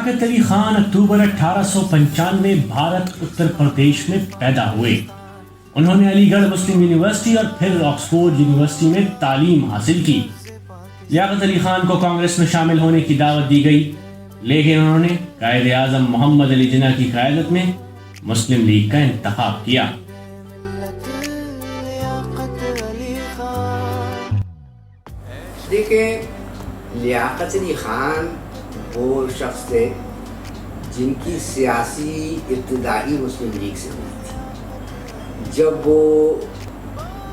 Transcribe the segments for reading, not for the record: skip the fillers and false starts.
لیاقت علی خان اکتوبر 1895 بھارت اتر پردیش میں پیدا ہوئے۔ انہوں نے علی گڑھ مسلم یونیورسٹی اور پھر آکسفورڈ یونیورسٹی میں تعلیم حاصل کی۔ لیاقت علی خان کو کانگریس میں شامل ہونے کی دعوت دی گئی، لیکن انہوں نے قائد اعظم محمد علی جناح کی قیادت میں مسلم لیگ کا انتخاب کیا۔ دیکھیں، لیاقت علی خان وہ شخص تھے جن کی سیاسی ابتدائی مسلم لیگ سے ہوئی تھی۔ جب وہ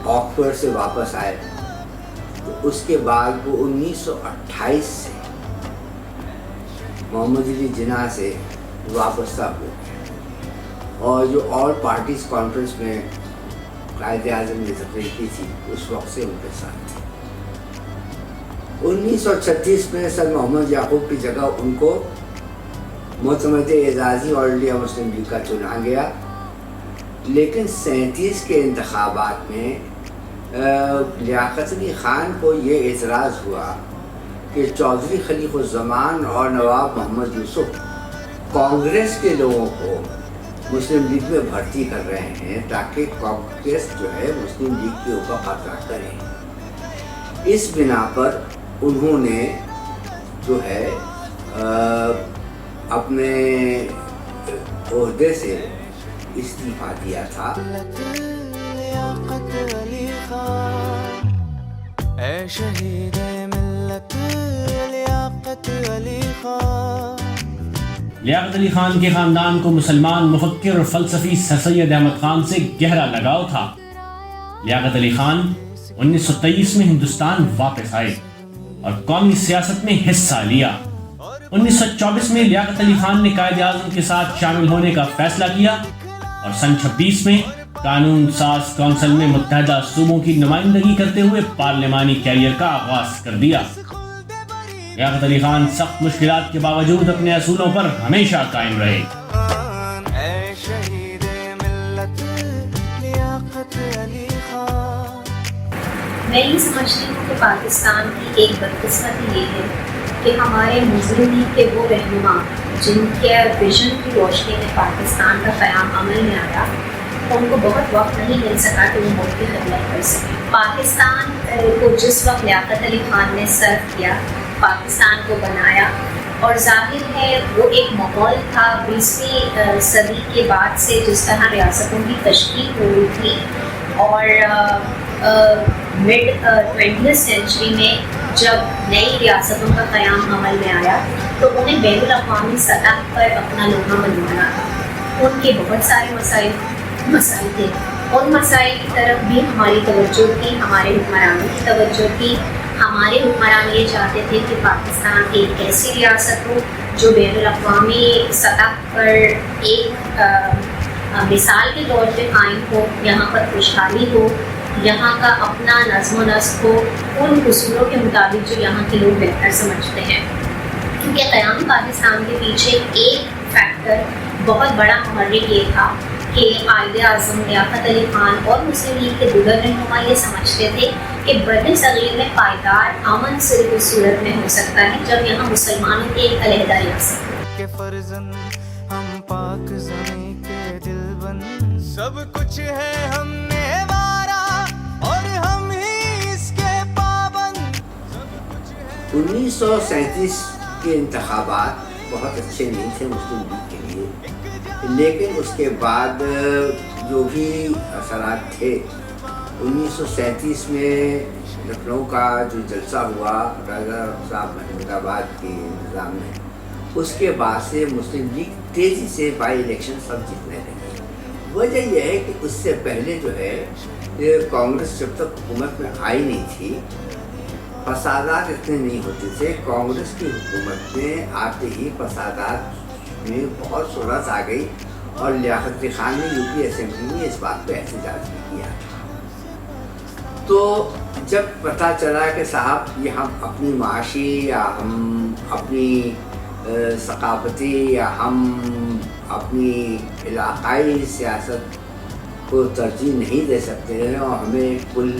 آکسفورڈ سے واپس آئے تو اس کے بعد وہ 1928 سے محمد علی جناح سے وابستہ ہوئے اور جو آل پارٹیز کانفرنس میں قائد اعظم نے تقریر کی تھی اس وقت سے ان کے ساتھ تھے۔ 1936 میں سر محمد یعقوب کی جگہ ان کو معتمد اعزازی آل انڈیا مسلم لیگ کا چنا گیا، لیکن 37 کے انتخابات میں لیاقت علی خان کو یہ اعتراض ہوا کہ چودھری خلیق الزمان اور نواب محمد یوسف کانگریس کے لوگوں کو مسلم لیگ میں بھرتی کر رہے ہیں تاکہ کانگریس جو ہے مسلم لیگ کے اوپر قبضہ کرے۔ اس بنا پر انہوں نے جو ہے اپنے عہدے سے استعفیٰ دیا تھا۔ اے شہید ملت لیاقت علی خان۔ لیاقت علی خان کے خاندان کو مسلمان مفکر اور فلسفی سر سید احمد خان سے گہرا لگاؤ تھا۔ لیاقت علی خان 1923 میں ہندوستان واپس آئے اور قومی سیاست میں حصہ لیا۔ 1924 میں لیاقت علی خان نے قائد اعظم کے ساتھ شامل ہونے کا فیصلہ کیا اور سن 26 میں قانون ساز کونسل میں متحدہ صوبوں کی نمائندگی کرتے ہوئے پارلیمانی کیریئر کا آغاز کر دیا۔ لیاقت علی خان سخت مشکلات کے باوجود اپنے اصولوں پر ہمیشہ قائم رہے۔ اے شہید ملت لیاقت علی خان۔ میں یہ سمجھتی ہوں کہ پاکستان کی ایک بدقسمتی یہ ہے کہ ہمارے مسلم لیگ کے وہ رہنما جن کے ویژن کی روشنی میں پاکستان کا قیام عمل میں آیا، ان کو بہت وقت نہیں مل سکا کہ وہ ملک کی خدمت کر سکیں۔ پاکستان کو جس وقت لیاقت علی خان نے سرو کیا، پاکستان کو بنایا، اور ظاہر ہے وہ ایک ماحول تھا 20ویں صدی کے بعد سے جس طرح ریاستوں کی تشکیل ہو رہی تھی، اور مڈ 20th سینچری میں جب نئی ریاستوں کا قیام عمل میں آیا تو انہیں بین الاقوامی سطح پر اپنا لوگا منوانا تھا۔ ان کے بہت سارے مسائل تھے، ان مسائل کی طرف بھی ہماری توجہ تھی، ہمارے حکمرانوں کی توجہ تھی۔ ہمارے حکمران یہ چاہتے تھے کہ پاکستان ایک ایسی ریاست ہو جو بین الاقوامی سطح پر ایک مثال کے طور پہ قائم ہو، یہاں پر خوشحالی ہو، یہاں کا اپنا نظم و نسق ہو ان اصولوں کے مطابق جو یہاں کے لوگ بہتر سمجھتے ہیں۔ کیونکہ قیام پاکستان کے پیچھے ایک فیکٹر بہت بڑا محرک یہ تھا کہ قائد اعظم لیاقت علی خان اور مسلم لیگ کے دیگر رہنما یہ سمجھتے تھے کہ بر صغیر میں پائیدار امن صرف اس صورت میں ہو سکتا ہے جب یہاں مسلمانوں کی ایک علیحدہ ریاست ہو۔ کہ فرزند ہم پاک زمیں کے دل بند، سب کچھ ہے ہم نے وارا اور ہم ہی اس کے پابند، سب کچھ ہے۔ 1937 کے انتخابات بہت اچھے نہیں تھے مسلم لیگ کے لیے، لیکن اس کے بعد جو بھی اثرات تھے 1937 میں لکھنؤ کا جو جلسہ ہوا راجہ صاحب محمود آباد کے نظام میں، اس کے بعد سے مسلم لیگ تیزی سے بائی الیکشن سب جیتنے لگی۔ وجہ یہ ہے کہ اس سے پہلے جو ہے کانگریس جب تک حکومت میں آئی نہیں تھی فسادات اتنے نہیں ہوتے تھے۔ کانگریس کی حکومت میں آتے ہی فسادات میں بہت شہرت آ گئی اور لیاقت علی خان نے یو پی اسمبلی میں اس بات پہ احتجاج بھی کیا۔ تو جب پتہ چلا کہ صاحب یہ ہم اپنی معاشی یا ہم اپنی ثقافتی یا ہم اپنی علاقائی سیاست کو ترجیح نہیں دے سکتے ہیں اور ہمیں کل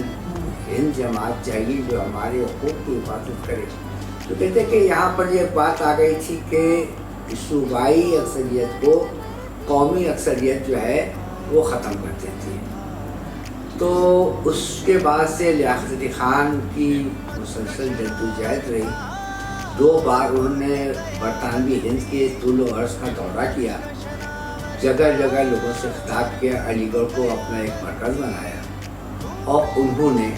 ہند جماعت چاہیے جو ہمارے حقوق کی حفاظت کرے، تو کہتے کہ یہاں پر یہ بات آ گئی تھی کہ صوبائی اکثریت کو قومی اکثریت جو ہے وہ ختم کر دیتی ہے۔ تو اس کے بعد سے لیاقت علی خان کی مسلسل جدوجہد رہی۔ 2 بار انہوں نے برطانوی ہند کے طول و عرض کا دورہ کیا، جگہ جگہ لوگوں سے خطاب کیا، علی گڑھ کو اپنا ایک مرکز بنایا، اور انہوں نے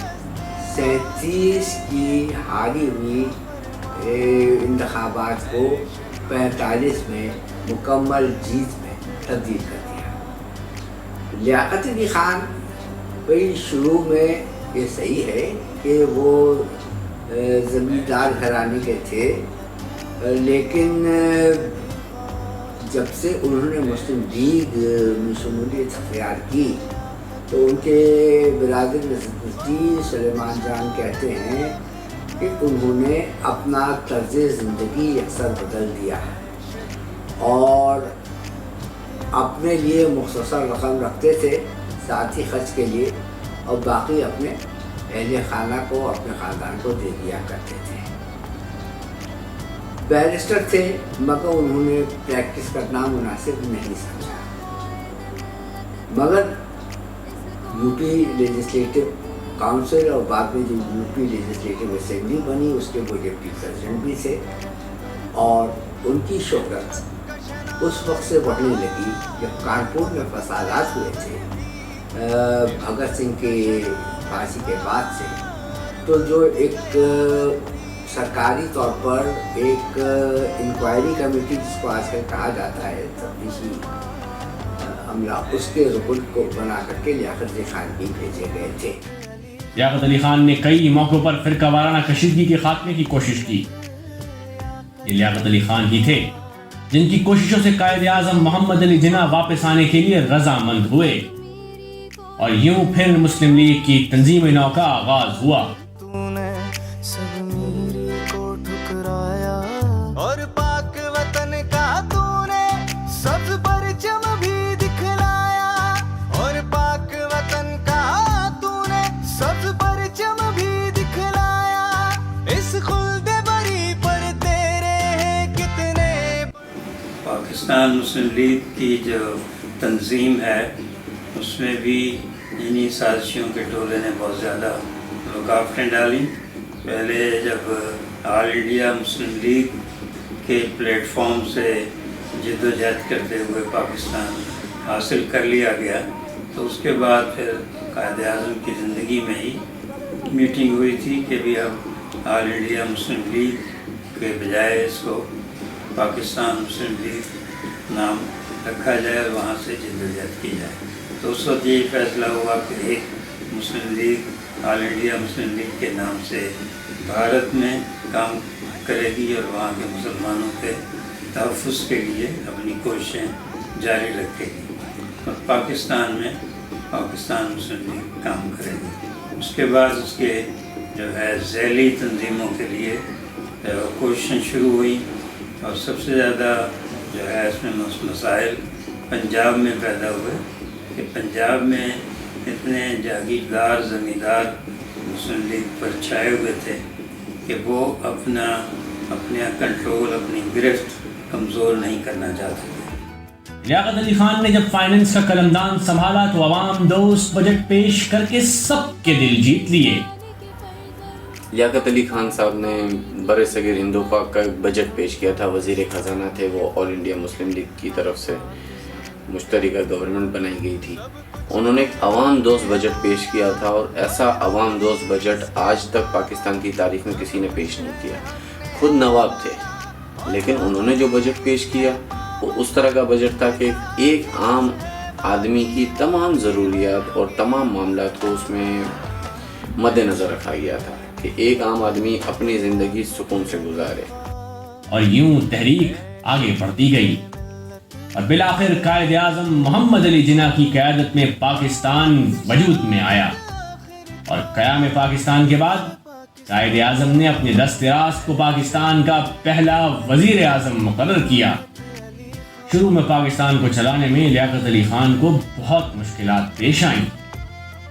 37 کی ہاری ہوئی انتخابات کو 45 میں مکمل جیت میں تبدیل کر دیا۔ لیاقت علی خان بھائی شروع میں یہ صحیح ہے کہ وہ زمیندار گھرانے کے تھے، لیکن جب سے انہوں نے مسلم لیگ میں شمولیت اختیار کی تو ان کے برادر نظرالدین سلیمان جان کہتے ہیں کہ انہوں نے اپنا طرز زندگی اکثر بدل دیا ہے اور اپنے لیے مختصر رقم رکھتے تھے ذاتی خرچ کے لیے، اور باقی اپنے اہل خانہ کو، اپنے خاندان کو دے دیا کرتے تھے۔ بیرسٹر تھے مگر انہوں نے پریکٹس کرنا مناسب نہیں سمجھا، مگر یو پی لیجسلیٹو کاؤنسل اور بعد میں جو یو پی لیجسلیٹو اسمبلی بنی اس کے وہ ڈپٹی پریزیڈنٹ بھی تھے، اور ان کی شہرت اس وقت سے بڑھنے لگی جب کانپور میں فسادات ہوئے تھے بھگت سنگھ کے پھانسی کے بعد سے۔ تو جو ایک سرکاری طور پر ایک انکوائری کمیٹی جس کو آج کل کہا جاتا ہے تفتیشی عملہ، اس کے رکن کو بنا کر کے لیاقت علی خان بھی بھیجے گئے تھے۔ لیاقت علی خان نے کئی موقعوں پر فرقہ وارانہ کشیدگی کے خاتمے کی کوشش کی۔ یہ لیاقت علی خان ہی تھے جن کی کوششوں سے قائد اعظم محمد علی جناح واپس آنے کے لیے رضامند ہوئے، اور یوں پھر مسلم لیگ کی تنظیم نو کا آغاز ہوا۔ تو نے سب میری کو ٹھکرایا اور پاک وطن کا تو نے سبز پرچم بھی دکھلایا، اور پاک وطن کا تو نے سبز پرچم بھی دکھلایا، اس خلد بری پر تیرے ہیں کتنے۔ پاکستان مسلم لیگ کی جو تنظیم ہے اس میں بھی انہی سازشوں کے ٹولے نے بہت زیادہ رکاوٹیں ڈالیں۔ پہلے جب آل انڈیا مسلم لیگ کے پلیٹ فارم سے جد و جہد کرتے ہوئے پاکستان حاصل کر لیا گیا تو اس کے بعد پھر قائد اعظم کی زندگی میں ہی میٹنگ ہوئی تھی کہ بھی اب آل انڈیا مسلم لیگ کے بجائے اس کو پاکستان مسلم لیگ نام رکھا جائے اور وہاں سے جد و جہد کی جائے۔ تو اس وقت یہ فیصلہ ہوا کہ ایک مسلم لیگ آل انڈیا مسلم لیگ کے نام سے بھارت میں کام کرے گی اور وہاں کے مسلمانوں کے تحفظ کے لیے اپنی کوششیں جاری رکھے گی، اور پاکستان میں پاکستان مسلم لیگ کام کرے گی۔ اس کے بعد اس کے جو ہے ذیلی تنظیموں کے لیے کوششیں شروع ہوئیں، اور سب سے زیادہ جو ہے اس میں مسائل پنجاب میں پیدا ہوئے کہ پنجاب میں اتنے جاگیردار زمیندار مسلم لیگ پر چھائے ہوئے تھے کہ وہ اپنا کنٹرول، اپنی گرفت کمزور نہیں کرنا چاہتے تھے۔ لیاقت علی خان نے جب فائننس کا قلمدان سنبھالا تو عوام دوست بجٹ پیش کر کے سب کے دل جیت لیے۔ لیاقت علی خان صاحب نے بر صغیر ہند و پاک کا ایک بجٹ پیش کیا تھا، وزیر خزانہ تھے وہ، آل انڈیا مسلم لیگ کی طرف سے مشترکہ گورنمنٹ بنائی گئی تھی۔ انہوں نے ایک عوام دوست بجٹ پیش کیا تھا، اور ایسا عوام دوست بجٹ آج تک پاکستان کی تاریخ میں کسی نے پیش نہیں کیا۔ خود نواب تھے لیکن انہوں نے جو بجٹ پیش کیا وہ اس طرح کا بجٹ تھا کہ ایک عام آدمی کی تمام ضروریات اور تمام معاملات کو اس میں مد نظر رکھا گیا تھا کہ ایک عام آدمی اپنی زندگی سکون سے گزارے۔ اور یوں تحریک آگے بڑھتی گئی، اور بالآخر قائد اعظم محمد علی جناح کی قیادت میں پاکستان وجود میں آیا، اور قیام پاکستان کے بعد قائد اعظم نے اپنے دست راست کو پاکستان کا پہلا وزیر اعظم مقرر کیا۔ شروع میں پاکستان کو چلانے میں لیاقت علی خان کو بہت مشکلات پیش آئیں۔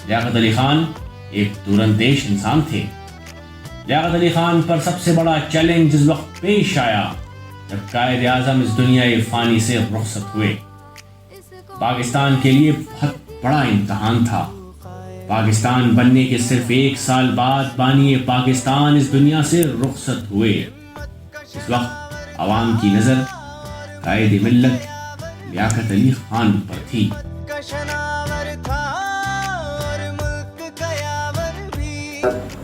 لیاقت علی خان ایک دور اندیش انسان تھے۔ لیاقت علی خان پر سب سے بڑا چیلنج اس وقت پیش آیا جب قائد اعظم اس دنیا فانی سے رخصت ہوئے۔ پاکستان کے لیے بہت بڑا امتحان تھا۔ پاکستان بننے کے صرف 1 سال بعد بانی پاکستان اس دنیا سے رخصت ہوئے۔ اس وقت عوام کی نظر قائد ملت لیاقت علی خان پر تھی۔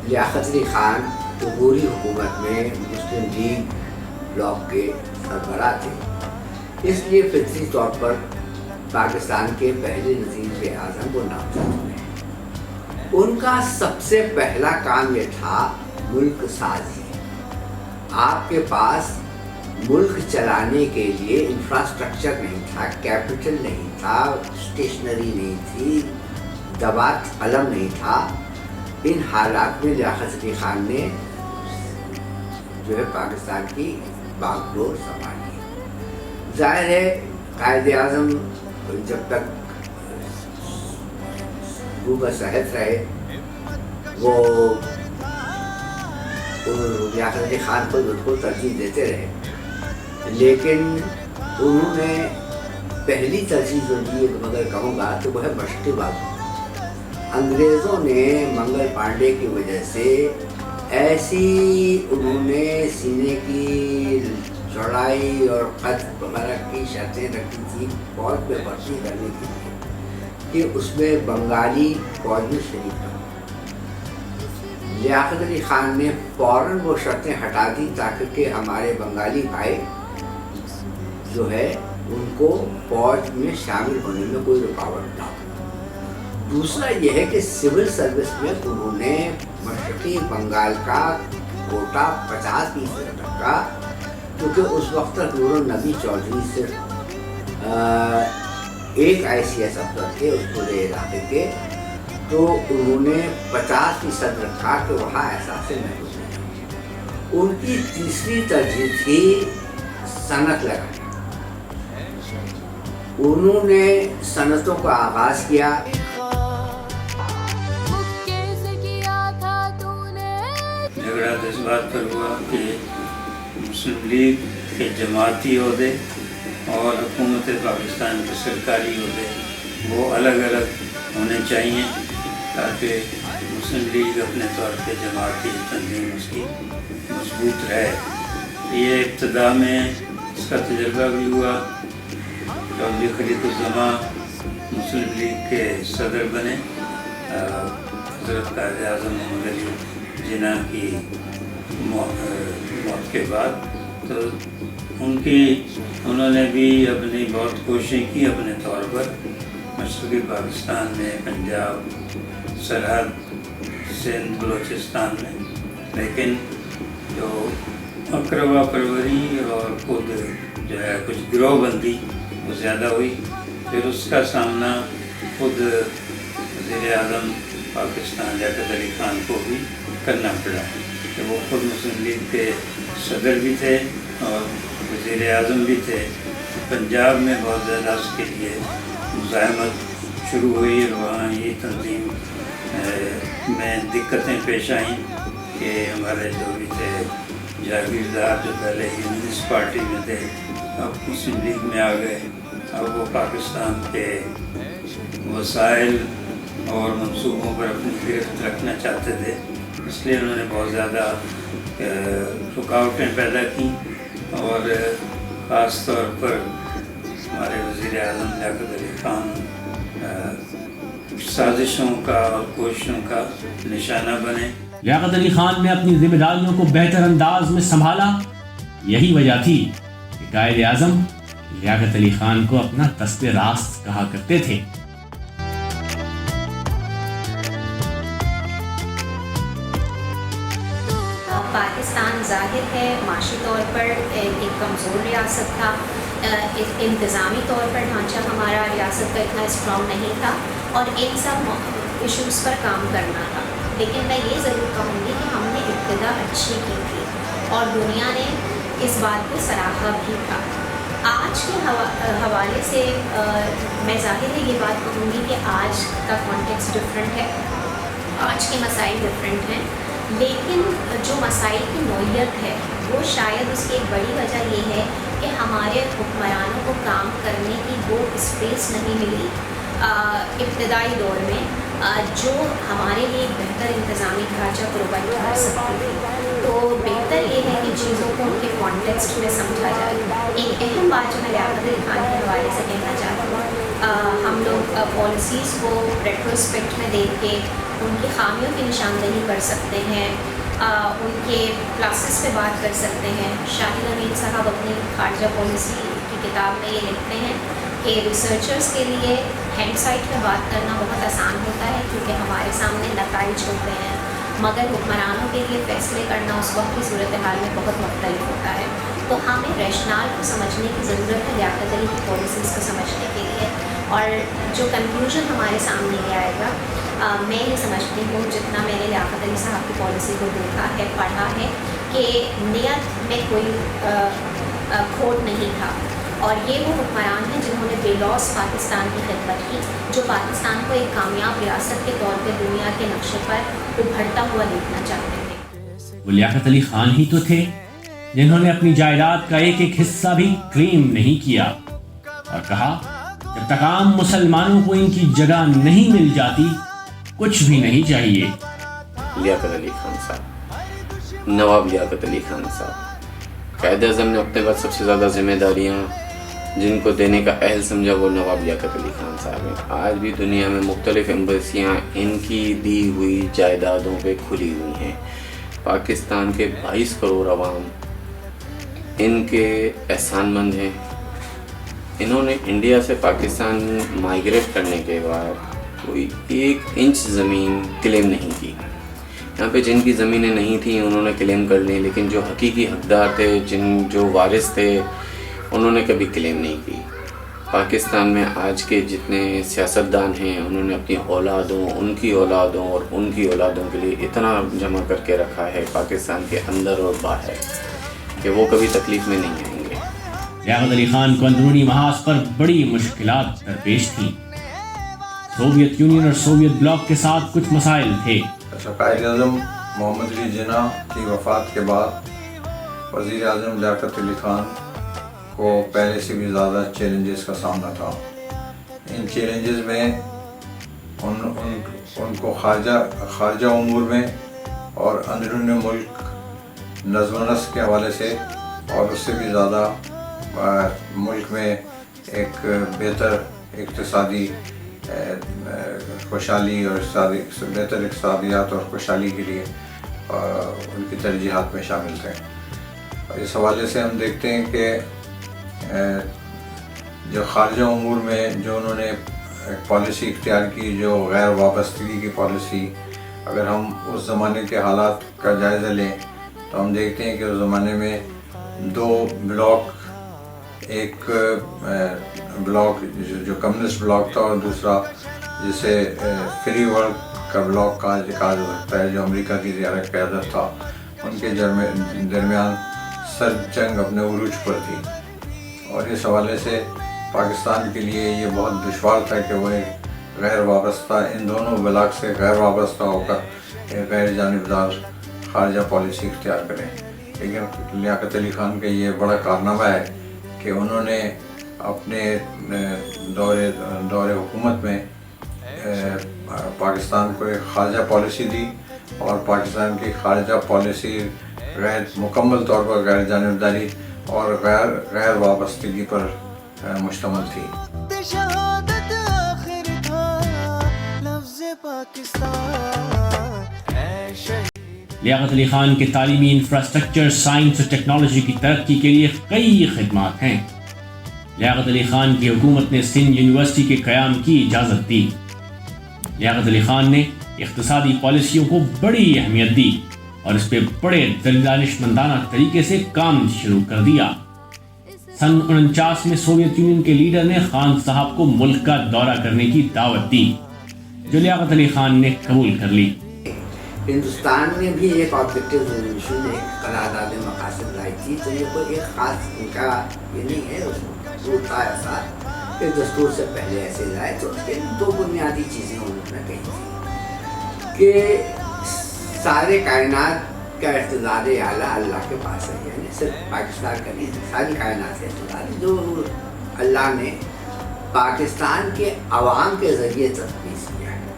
لیاقت علی خان عبوری حکومت میں مسلم لیگ بلاک کے سربراہ تھے، اس لیے فطری طور پر پاکستان کے پہلے وزیر اعظم کو نامزد ہوئے۔ ان کا سب سے پہلا کام یہ تھا ملک سازی۔ آپ کے پاس ملک چلانے کے لیے انفراسٹرکچر نہیں تھا، کیپٹل نہیں تھا، اسٹیشنری نہیں تھی، دوات قلم نہیں تھا۔ ان حالات میں لیاقت علی خان نے جو ہے پاکستان کی باغ ڈور سنبھالی۔ ظاہر ہے قائد اعظم جب تک صوبہ صحت رہے وہ لیاقت علی خان کو ترجیح دیتے رہے، لیکن انہوں نے پہلی ترجیح جو دی مگر کہوں گا کہ وہ ہے مشرقی بازو۔ انگریزوں نے منگل پانڈے کی وجہ سے ایسی انہوں نے سینے کی چوڑائی اور قد وغیرہ کی شرطیں رکھی تھی فوج میں بھرتی کرنے کے لیے کہ اس میں بنگالی فوج میں شریک نہ ہو۔ لیاقت علی خان نے فوراً وہ شرطیں ہٹا دی تاکہ ہمارے بنگالی بھائی جو ہے ان کو فوج میں شامل ہونے میں کوئی رکاوٹ نہ ہو۔ دوسرا یہ ہے کہ سول سروس میں انہوں نے مشرقی بنگال کا کوٹا 50% رکھا، کیونکہ اس وقت تک نور النبی چودھری صرف ایک ICS افسر تھے اس پورے علاقے کے، تو انہوں نے 50% رکھا کہ وہاں احساس محفوظ نہیں۔ ان کی تیسری ترجیح تھی صنعت لگانا۔ انہوں نے صنعتوں کا آغاز کیا۔ جھگڑا اس بات پر ہوا کہ مسلم لیگ کے جماعتی عہدے اور حکومت پاکستان کے سرکاری عہدے وہ الگ الگ ہونے چاہیے تاکہ مسلم لیگ اپنے طور پہ جماعتی تنظیم اس کی مضبوط رہے۔ یہ ابتدا میں اس کا تجربہ بھی ہوا۔ چودھری خلیق الزماں مسلم لیگ کے صدر بنے حضرت قائد اعظم محمد علی جناح کی موت کے بعد، تو انہوں نے بھی اپنی بہت کوششیں کی اپنے طور پر مشرقی پاکستان میں، پنجاب، سرحد، سندھ، بلوچستان میں، لیکن جو اقربا پروری اور خود جو ہے کچھ گروہ بندی وہ زیادہ ہوئی۔ پھر اس کا سامنا خود وزیر اعظم پاکستان لیاقت علی خان کو بھی کرنا پڑا کہ وہ خود مسلم لیگ کے صدر بھی تھے اور وزیر اعظم بھی تھے۔ پنجاب میں بہت زیادہ اس کے لیے مزاحمت شروع ہوئی اور وہاں یہ تنظیم میں دقتیں پیش آئیں کہ ہمارے جو بھی تھے جاگیردار جو پہلے یونینسٹ پارٹی میں تھے اب مسلم لیگ میں آ گئے۔ اب وہ پاکستان کے وسائل اور منصوبوں پر اپنی گرفت رکھنا چاہتے تھے، اس لیے انہوں نے بہت زیادہ رکاوٹیں پیدا کی اور خاص طور پر ہمارے وزیر اعظم لیاقت علی خان سازشوں کا اور کوششوں کا نشانہ بنے۔ لیاقت علی خان نے اپنی ذمہ داریوں کو بہتر انداز میں سنبھالا۔ یہی وجہ تھی کہ قائد اعظم لیاقت علی خان کو اپنا دست راست کہا کرتے تھے۔ پاکستان ظاہر ہے معاشی طور پر ایک کمزور ریاست تھا، انتظامی طور پر ڈھانچہ ہمارا ریاست کا اتنا اسٹرانگ نہیں تھا اور ان سب ایشوز پر کام کرنا تھا، لیکن میں یہ ضرور کہوں گی کہ ہم نے ابتدا اچھی کی تھی اور دنیا نے اس بات کو سراہا بھی تھا۔ آج کے حوالے سے میں ظاہر ہے یہ بات کہوں گی کہ آج کا کانٹیکسٹ ڈفرینٹ ہے، آج کے مسائل ڈفرینٹ ہیں، لیکن جو مسائل کی نوعیت ہے وہ شاید اس کی ایک بڑی وجہ یہ ہے کہ ہمارے حکمرانوں کو کام کرنے کی وہ اسپیس نہیں ملی ابتدائی دور میں جو ہمارے لیے ایک بہتر انتظامی ڈھانچہ پرووائڈ کر سکتی تھی. تو بہتر یہ ہے کہ چیزوں کو ان کے کانٹیکسٹ میں سمجھا جائے. ایک اہم بات جو میں لیاقت علی خان کے حوالے سے کہنا چاہتی ہوں، ہم لوگ پالیسیز کو ریٹروسپیکٹ میں دیکھ کے ان کی خامیوں کی نشاندہی کر سکتے ہیں، ان کے پلاسز پہ بات کر سکتے ہیں. شاہد امین صاحب اپنی خارجہ پالیسی کی کتاب میں یہ لکھتے ہیں کہ ریسرچرز کے لیے ہینڈ سائٹ میں بات کرنا بہت آسان ہوتا ہے کیونکہ ہمارے سامنے نتائج ہوتے ہیں، مگر حکمرانوں کے لیے فیصلے کرنا اس وقت کی صورتحال میں بہت مختلف ہوتا ہے. تو ہمیں ریشنال کو سمجھنے کی ضرورت ہے لیاقت علی کی پالیسیز کو سمجھنے کے لیے. اور جو کنکلوژن ہمارے سامنے یہ آئے گا، میں یہ سمجھتی ہوں جتنا میں نے لیاقت علی صاحب کی پالیسی کو دیکھا ہے، پڑھا ہے، کہ نیت میں کوئی کھوٹ نہیں تھا. اور یہ وہ حکمران ہیں جنہوں نے بے لوث پاکستان کی خدمت کی، جو پاکستان کو ایک کامیاب ریاست کے طور پہ دنیا کے نقشے پر ابھرتا ہوا دیکھنا چاہتے تھے. وہ لیاقت علی خان ہی تو تھے جنہوں نے اپنی جائیداد کا ایک ایک حصہ بھی کلیم نہیں کیا اور کہا جب تک عام مسلمانوں کو ان کی جگہ نہیں مل جاتی کچھ بھی نہیں چاہیے. لیاقت علی خان صاحب، نواب لیاقت علی خان صاحب، قائد اعظم نے اپنے بعد سب سے زیادہ ذمہ داریاں جن کو دینے کا اہل سمجھا وہ نواب لیاقت علی خان صاحب ہیں. آج بھی دنیا میں مختلف ایمبیسیاں ان کی دی ہوئی جائیدادوں پہ کھلی ہوئی ہیں. پاکستان کے 22 کروڑ عوام ان کے احسان مند ہیں. انہوں نے انڈیا سے پاکستان مائیگریٹ کرنے کے بعد کوئی 1 انچ زمین کلیم نہیں کی. یہاں پہ جن کی زمینیں نہیں تھیں انہوں نے کلیم کر لی، لیکن جو حقیقی حقدار تھے، جو وارث تھے، انہوں نے کبھی کلیم نہیں کی. پاکستان میں آج کے جتنے سیاستدان ہیں انہوں نے اپنی اولادوں، ان کی اولادوں اور ان کی اولادوں کے لیے اتنا جمع کر کے رکھا ہے پاکستان کے اندر اور باہر کہ وہ کبھی تکلیف میں نہیں آئیں گے. لیاقت علی خان کو اندرونی محاذ پر بڑی مشکلات درپیش تھیں. سوویت یونین اور سوویت بلاک کے ساتھ کچھ مسائل تھے. قائد اعظم محمد علی جناح کی وفات کے بعد وزیر اعظم لیاقت علی خان کو پہلے سے بھی زیادہ چیلنجز کا سامنا تھا. ان چیلنجز میں ان کو خارجہ امور میں اور اندرون ملک نظم و نسق کے حوالے سے اور اس سے بھی زیادہ ملک میں ایک بہتر اقتصادی خوشحالی اور بہتر اقتصادیات اور خوشحالی کے لیے ان کی ترجیحات میں شامل تھے. اس حوالے سے ہم دیکھتے ہیں کہ جو خارجہ امور میں جو انہوں نے ایک پالیسی اختیار کی، جو غیر وابستگی کی پالیسی، اگر ہم اس زمانے کے حالات کا جائزہ لیں تو ہم دیکھتے ہیں کہ اس زمانے میں 2 بلاک، ایک بلاک جو کمیونسٹ بلاک تھا اور دوسرا جسے فری ورلڈ کا بلاک کہا جا سکتا ہے جو امریکہ کی زیر قیادت تھا. ان کے درمیان سرد جنگ اپنے عروج پر تھی اور اس حوالے سے پاکستان کے لیے یہ بہت دشوار تھا کہ وہ ایک غیر وابستہ، ان دونوں بلاک سے غیر وابستہ ہو کر ایک غیر جانبدار خارجہ پالیسی اختیار کریں. لیکن لیاقت علی خان کا یہ بڑا کارنامہ ہے کہ انہوں نے اپنے دور حکومت میں پاکستان کو ایک خارجہ پالیسی دی اور پاکستان کی خارجہ پالیسی غیر مکمل طور پر غیر جانبداری اور غیر وابستگی پر مشتمل تھی. شہادت آخر تھا لفظ پاکستان اے شہید. لیاقت علی خان کے تعلیمی انفراسٹرکچر، سائنس اور ٹیکنالوجی کی ترقی کے لیے کئی خدمات ہیں. لیاقت علی خان کی حکومت نے سندھ یونیورسٹی کے قیام کی اجازت دی. لیاقت علی خان نے اقتصادی پالیسیوں کو بڑی اہمیت دی اور اس پہ بڑے دانشمندانہ طریقے سے کام شروع کر دیا. سن 49 میں سوویت یونین کے لیڈر نے خان صاحب کو ملک کا دورہ کرنے کی دعوت دی جو لیاقت علی خان نے قبول کر لی. ہندوستان میں بھی ایک آبجیکٹو ریزولوشن ایک قرارداد مقاصد لائی تھی، تو یہ کوئی ایک خاص ان کا یہ نہیں ہے، اس دستور تھا ایسا کہ دستور سے پہلے ایسے لائے. تو اس کے 2 بنیادی چیزیں انہوں نے کہی تھی کہ سارے کائنات کا اقتدار اعلیٰ اللہ کے پاس ہے، یعنی صرف پاکستان کا نہیں، ساری کائنات کا اقتدار جو اللہ نے پاکستان کے عوام کے ذریعے تفویض کیا ہے،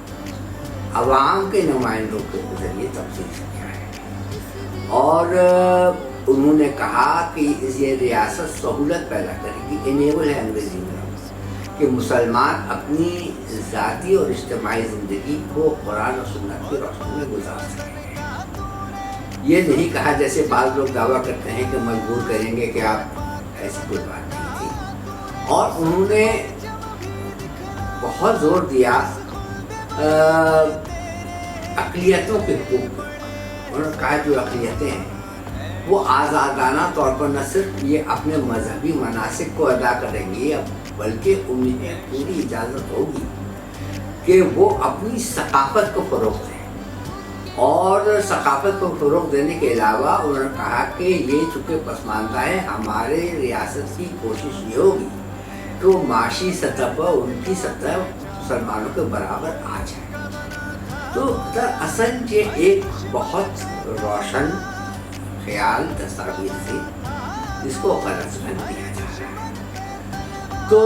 عوام کے نمائندوں کے ذریعے تفویض کیا ہے، اور انہوں نے کہا کہ یہ ریاست سہولت پیدا کرے گی، انیبل ہے انگریزی میں، کہ مسلمان اپنی ذاتی اور اجتماعی زندگی کو قرآن و سنت کی روشنی میں گزار سکیں گے۔ یہ نہیں کہا جیسے بعض لوگ دعویٰ کرتے ہیں کہ مجبور کریں گے کہ آپ، ایسی کوئی بات نہیں تھی، اور انہوں نے بہت زور دیا اقلیتوں کے حقوق پر۔ انہوں نے کہا جو اقلیتیں ہیں وہ آزادانہ طور پر نہ صرف یہ اپنے مذہبی مناسک کو ادا کریں گی، بلکہ انہیں پوری اجازت ہوگی کہ وہ اپنی ثقافت کو فروغ دیں، اور ثقافت کو فروغ دینے کے علاوہ انہوں نے کہا کہ یہ چونکہ پسماندہ ہے، ہمارے ریاست کی کوشش یہ ہوگی کہ وہ معاشی سطح پر ان کی سطح مسلمانوں کے برابر آ جائے۔ تو دراصل یہ ایک بہت روشن خیال تصاویر تھی جس کو غلط فہم کیا جا رہا ہے۔ تو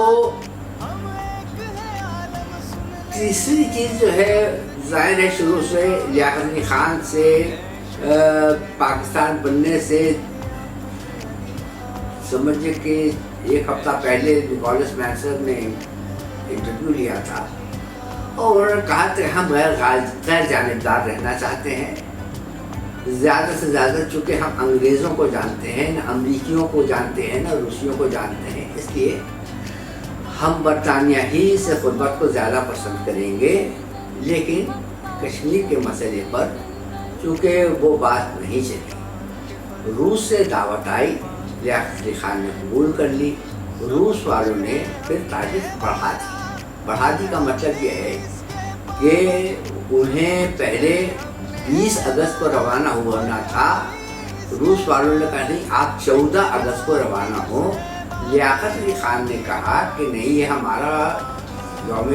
تیسری چیز جو ہے، ظاہر ہے شروع سے لیاقت علی خان سے پاکستان بننے سے سمجھے کہ ایک ہفتہ پہلے نکولس مینسر نے انٹرویو لیا تھا اور انہوں نے کہا کہ ہم غیر جانبدار رہنا چاہتے ہیں، زیادہ سے زیادہ چونکہ ہم انگریزوں کو جانتے ہیں، نہ امریکیوں کو جانتے ہیں، نہ روسیوں کو جانتے ہیں، اس لیے ہم برطانیہ ہی سے قربت کو زیادہ پسند کریں گے، لیکن کشمیر کے مسئلے پر چونکہ وہ بات نہیں چلی، روس سے دعوت آئی، لیاقت علی خان نے قبول کر لی، روس والوں نے پھر تاریخ بڑھا دی کا مطلب یہ ہے کہ انہیں پہلے 20 اگست کو روانہ ہونا تھا، روس والوں نے کہا نہیں آپ 14 اگست کو روانہ ہوں، لیاقت علی خان نے کہا کہ نہیں یہ ہمارا یوم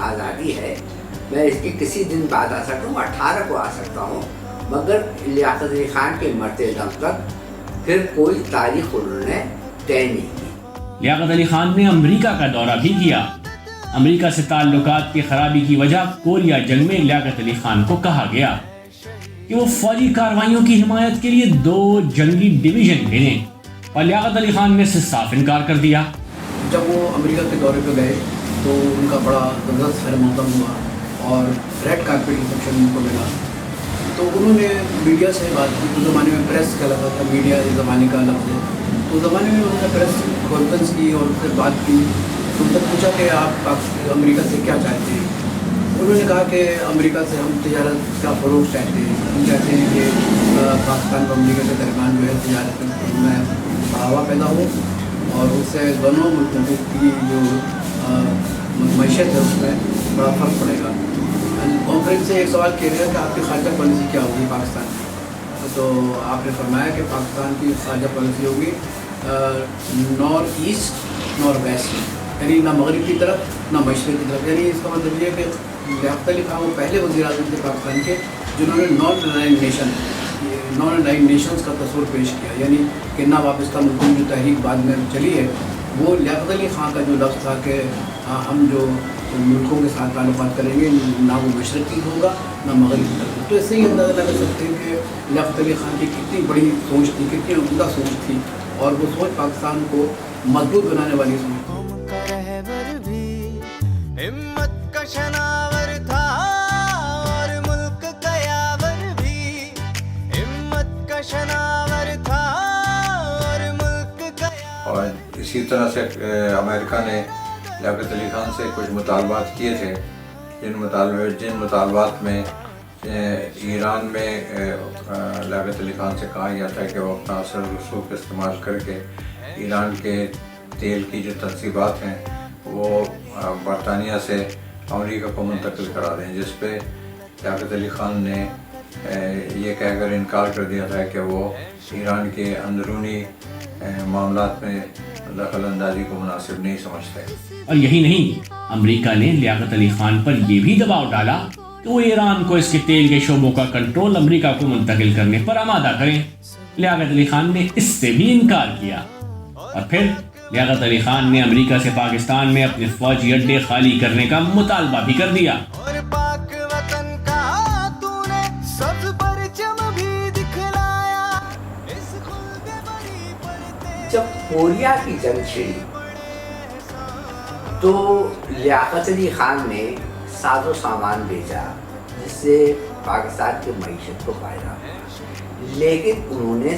آزادی ہے، میں اس کے کسی دن بعد آ سکتا ہوں، 18 کو آ سکتا ہوں، مگر لیاقت علی خان کے مرتے دم تک پھر کوئی تاریخ انہوں نے طے نہیں کی۔ لیاقت علی خان نے امریکہ کا دورہ بھی کیا۔ امریکہ سے تعلقات کی خرابی کی وجہ کوریا جنگ میں لیاقت علی خان کو کہا گیا کہ وہ فوجی کارروائیوں کی حمایت کے لیے 2 جنگی ڈویژن بھیجیں، اور لیاقت علی خان نے صاف انکار کر دیا۔ جب وہ امریکہ کے دورے پہ گئے تو ان کا بڑا زبردست خیر مقدم ہوا اور ریڈ کارپیٹ ریسیپشن ان کو ملا، تو انہوں نے میڈیا سے بات کی۔ اس زمانے میں پریس کا لفظ تھا، میڈیا اس زمانے کا لفظ ہے، تو اس زمانے میں انہوں نے پریس کانفرنس کی اور ان سے بات کی، ان سے پوچھا کہ آپ امریکہ سے کیا چاہتے ہیں۔ انہوں نے کہا کہ امریکہ سے ہم تجارت کا فروغ چاہتے ہیں، ہم چاہتے ہیں کہ پاکستان اور امریکہ کے درمیان جو ہے تجارت میں بڑھاوا پیدا ہو، اور اس سے دونوں ملکوں کی جو معیشت ہے اس میں بڑا فرق پڑے گا۔ کانفرنس سے ایک سوال کیا گیا کہ آپ کی خارجہ پالیسی کیا ہوگی پاکستان کی، تو آپ نے فرمایا کہ پاکستان کی خارجہ پالیسی ہوگی نارتھ ایسٹ نارتھ ویسٹ، یعنی نہ مغرب کی طرف نہ مشرق کی طرف۔ یعنی اس کا مطلب یہ ہے کہ لیاقت علی خان وہ پہلے وزیر اعظم تھے پاکستان کے جنہوں نے نان الائنڈ نیشنز کا تصور پیش کیا، یعنی کہ نہ وابستہ ملکوں میں جو تحریک بعد میں چلی ہے، وہ لیاقت علی خان کا جو لفظ تھا کہ ہم جو ملکوں کے ساتھ تعلقات کریں گے نہ وہ مشرقی ہوگا نہ مغربی طرف۔ تو اس سے ہی اندازہ لگا سکتے ہیں کہ لیاقت علی خان کی کتنی بڑی سوچ تھی، کتنی عمدہ سوچ تھی، اور وہ سوچ پاکستان کو مضبوط بنانے والی سوچ تھی۔ قوم کا رہبر بھی ہمت کا شناور تھا، اور ملک کا یاور بھی ہمت کا شناور تھا، اور ملک کا یاور۔ اور اسی طرح سے امریکہ نے لیاقت علی خان سے کچھ مطالبات کیے تھے، جن مطالبات میں ایران میں لیاقت علی خان سے کہا گیا تھا کہ وہ اپنا اثر و رسوخ استعمال کر کے ایران کے تیل کی جو تنصیبات ہیں وہ برطانیہ سے امریکہ کو منتقل کرا دیں، جس پہ لیاقت علی خان نے یہ کہہ کر انکار کر دیا تھا کہ وہ ایران کے اندرونی معاملات میں دخل اندازی کو مناسب نہیں سمجھتے۔ اور یہی نہیں، امریکہ نے لیاقت علی خان پر یہ بھی دباؤ ڈالا کہ وہ ایران کو اس کے تیل کے شعبوں کا کنٹرول امریکہ کو منتقل کرنے پر آمادہ کریں۔ لیاقت علی خان نے اس سے بھی انکار کیا اور پھر لیاقت علی خان نے امریکہ سے پاکستان میں اپنے فوجی اڈے خالی کرنے کا مطالبہ بھی کر دیا۔ اور پاک وطن کا تو نے سب پرچم بھی دکھلایا، اس خلد بڑی پڑتے۔ جب کوریا کی جنگ چھڑی تو لیاقت علی خان نے ساز و سامان بھیجا جس سے پاکستان کی معیشت کو فائدہ ہو، لیکن انہوں نے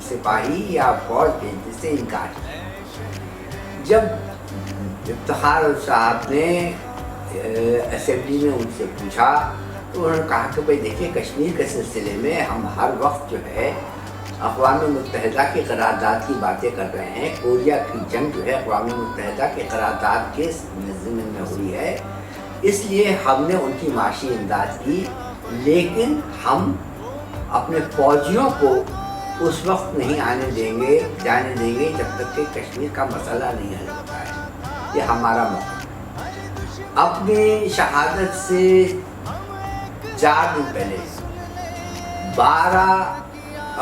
سپاہی یا فوج بھیجنے سے انکار کیا۔ جب افتخار صاحب نے اسمبلی میں ان سے پوچھا تو انہوں نے کہا کہ بھائی دیکھیں، کشمیر کے سلسلے میں ہم ہر وقت جو ہے اقوام متحدہ کی قرارداد کی باتیں کر رہے ہیں۔ کوریا کی جنگ جو ہے اقوام متحدہ کی قرارداد کے ضمن میں ہوئی ہے، اس لیے ہم نے ان کی معاشی امداد کی، لیکن ہم اپنے فوجیوں کو اس وقت نہیں جانے دیں گے جب تک کہ کشمیر کا مسئلہ نہیں حل ہوتا ہے۔ یہ ہمارا موقف۔ اپنی شہادت سے 4 دن پہلے 12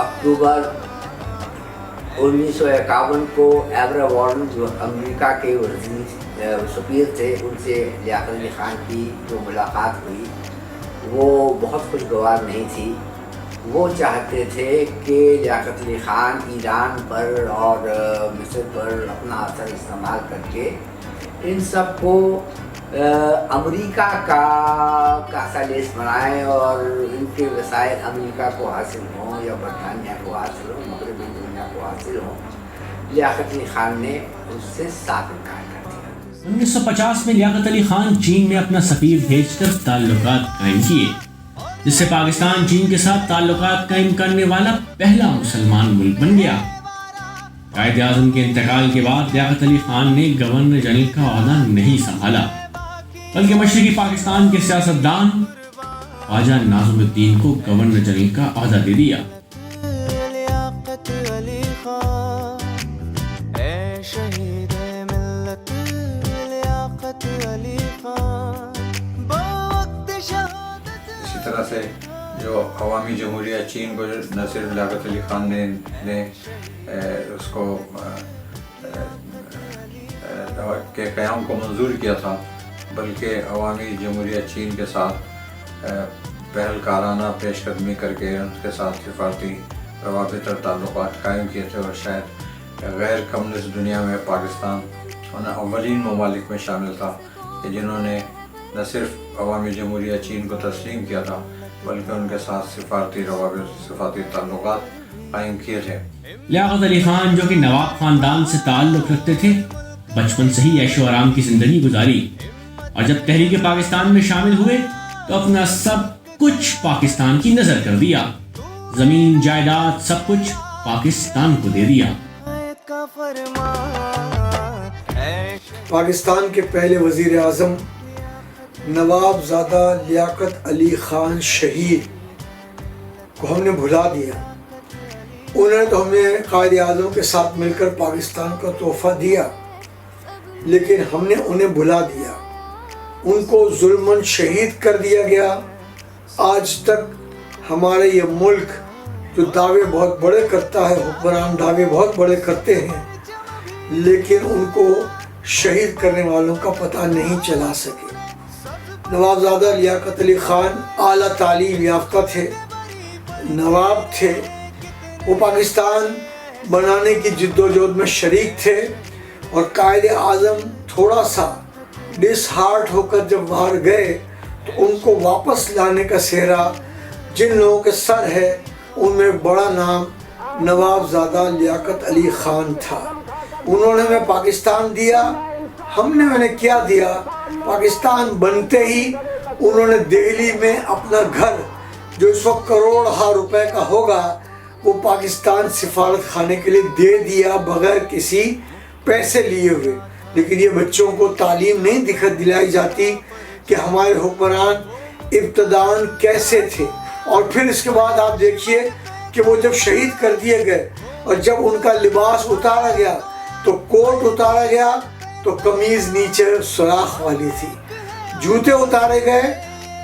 اکتوبر 1951 کو ایبرا وارڈن جو امریکہ کے سفیر تھے، ان سے لیاقت علی خان کی جو ملاقات ہوئی وہ بہت خوشگوار نہیں تھی۔ وہ چاہتے تھے کہ لیاقت علی خان ایران پر اور مصر پر اپنا اثر استعمال کر کے ان سب کو امریکہ کا سلیس بنائیں اور ان کے وسائل امریکہ کو حاصل ہوں یا برطانیہ کو حاصل ہوں، مغربی دنیا کو حاصل ہوں۔ لیاقت علی خان نے اس سے صاف انکار کر دیا۔ 1950 میں لیاقت علی خان چین میں اپنا سفیر بھیج کر تعلقات قائم کیے، جس سے پاکستان چین کے ساتھ تعلقات قائم کرنے والا پہلا مسلمان ملک بن گیا۔ قائد اعظم کے انتقال کے بعد لیاقت علی خان نے گورنر جنرل کا عہدہ نہیں سنبھالا، بلکہ مشرقی پاکستان کے سیاستدان خواجہ ناظم الدین کو گورنر جنرل کا عہدہ دے دیا۔ لیاقت علی خان اے شہید ملت، لیاقت علی خان بوقت شہادت۔ اسی طرح سے جو عوامی جمہوریہ چین کو نہ صرف لیاقت علی خان نے اس کو کے قیام کو منظور کیا تھا، بلکہ عوامی جمہوریہ چین کے ساتھ پہل کارانہ پیش قدمی کر کے ان کے ساتھ سفارتی روابط اور تعلقات قائم کیے تھے، اور شاید غیر کمیونسٹ دنیا میں پاکستان ان اولین ممالک میں شامل تھا کہ جنہوں نے نہ صرف عوامی جمہوریہ چین کو تسلیم کیا تھا بلکہ ان کے ساتھ سفارتی روابط، سفارتی تعلقات قائم کیے تھے۔ لیاقت علی خان جو کہ نواب خاندان سے تعلق رکھتے تھے، بچپن سے ہی عیش و آرام کی زندگی گزاری، اور جب تحریک پاکستان میں شامل ہوئے تو اپنا سب کچھ پاکستان کی نظر کر دیا، زمین جائیداد سب کچھ پاکستان کو دے دیا۔ پاکستان کے پہلے وزیر اعظم نواب زادہ لیاقت علی خان شہید کو ہم نے بھلا دیا۔ انہوں نے تو ہمیں قائد اعظم کے ساتھ مل کر پاکستان کا تحفہ دیا، لیکن ہم نے انہیں بھلا دیا، ان کو ظلماً شہید کر دیا گیا۔ آج تک ہمارے یہ ملک جو دعوے بہت بڑے کرتا ہے، حکمران دعوے بہت بڑے کرتے ہیں، لیکن ان کو شہید کرنے والوں کا پتہ نہیں چلا سکے۔ نواب زادہ لیاقت علی خان اعلیٰ تعلیم یافتہ تھے، نواب تھے، وہ پاکستان بنانے کی جد و جہد میں شریک تھے، اور قائد اعظم تھوڑا سا ڈس ہارٹ ہو کر جب باہر گئے تو ان کو واپس لانے کا سہرا جن لوگوں کے سر ہے ان میں بڑا نام نواب زادہ لیاقت علی خان تھا۔ انہوں نے ہمیں پاکستان دیا، ہم نے انہیں کیا دیا؟ پاکستان بنتے ہی انہوں نے دہلی میں اپنا گھر جو اس وقت کروڑ روپے کا ہوگا وہ پاکستان سفارت خانے کے لیے دے دیا بغیر کسی پیسے لیے ہوئے۔ لیکن یہ بچوں کو تعلیم نہیں دلائی جاتی کہ ہمارے حکمران ابتداً کیسے تھے، اور پھر اس کے بعد آپ دیکھیے کہ وہ جب شہید کر دیے گئے اور جب ان کا لباس اتارا گیا تو کوٹ اتارا گیا تو قمیض نیچے سوراخ والی تھی، جوتے اتارے گئے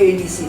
ADC